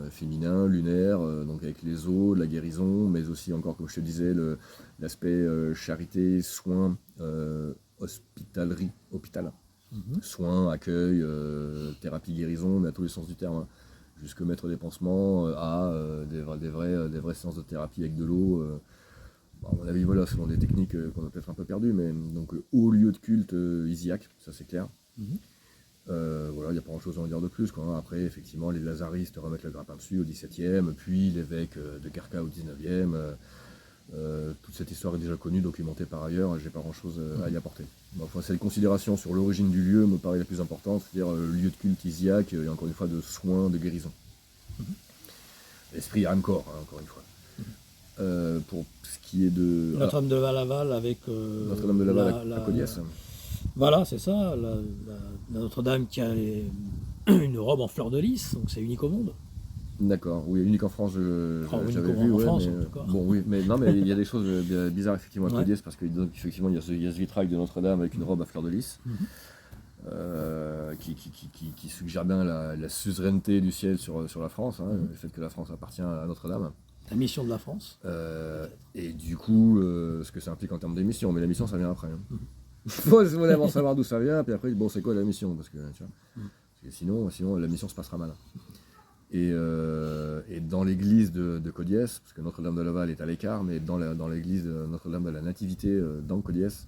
féminin, lunaire, donc avec les eaux, la guérison, mais aussi encore, comme je te disais, l'aspect charité, soins, hospitalerie, hôpital. Soins, accueil, thérapie, guérison, mais à tous les sens du terme. Jusque maître des pansements à des vraies séances de thérapie avec de l'eau. À mon avis, voilà, selon des techniques qu'on a peut-être un peu perdues, mais donc haut lieu de culte isiaque, ça c'est clair. Voilà, il n'y a pas grand-chose à en dire de plus, quoi. Après, effectivement, les lazaristes remettent le grappin dessus au XVIIe, puis l'évêque de Carca au XIXe. Toute cette histoire est déjà connue, documentée par ailleurs, j'ai pas grand-chose à y apporter. Enfin, cette considération sur l'origine du lieu me paraît la plus importante, c'est-à-dire le lieu de culte isiaque, et encore une fois de soins, de guérison. Esprit, âme, corps, encore une fois. Pour ce qui est de... Notre-Dame de Laval avec... Notre-Dame de Laval à Codiès. Voilà, c'est ça, la Notre-Dame qui a une robe en fleur de lys, donc c'est unique au monde. D'accord, oui, unique en France, j'avais vu. En France, mais, en tout cas. bon, oui, mais non, mais il y a des choses bizarres effectivement à Codiès, parce qu'effectivement il y a ce vitrail de Notre-Dame avec une robe à fleur de lys, qui suggère bien la suzeraineté du ciel sur la France, le fait que la France appartient à Notre-Dame. La mission de la France. Et du coup, ce que ça implique en termes d'émission, mais la mission ça vient après. Il faut d'abord savoir d'où ça vient, puis après, bon, c'est quoi la mission, parce que, tu vois, parce que sinon la mission se passera mal. Et dans l'église de Codiès, parce que Notre-Dame de Laval est à l'écart, mais dans l'église de Notre-Dame de la Nativité dans Codiès,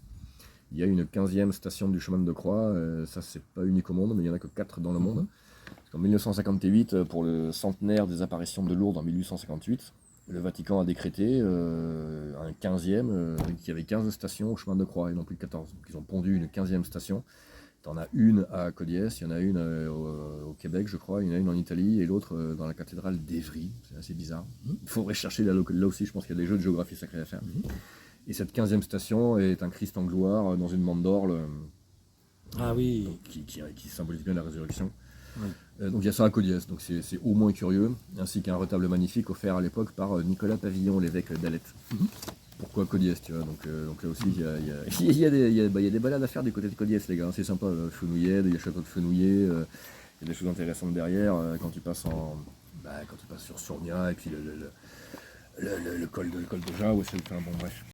il y a une 15e station du chemin de croix. Ça, c'est pas unique au monde, mais il n'y en a que 4 dans le monde. Parce qu'en 1958, pour le centenaire des apparitions de Lourdes en 1858, le Vatican a décrété un 15e, qu'il y avait 15 stations au chemin de croix et non plus 14. Donc ils ont pondu une 15e station. Il y en a une à Codiès, il y en a une au Québec, je crois, il y en a une en Italie et l'autre dans la cathédrale d'Évry. C'est assez bizarre. Il faudrait chercher là aussi, je pense qu'il y a des jeux de géographie sacrés à faire. Et cette 15e station est un Christ en gloire dans une mandorle qui symbolise bien la résurrection. Donc il y a ça à Codiès, donc c'est au moins curieux, ainsi qu'un retable magnifique offert à l'époque par Nicolas Pavillon, l'évêque d'Alette. Pourquoi Codiès, tu vois, donc là aussi il y a des balades à faire du côté de Codiès, les gars, c'est sympa, Fenouillet, il y a le château de Fenouillet, il y a des choses intéressantes derrière, quand tu passes sur Surnia, et puis le col de Jas, bon bref.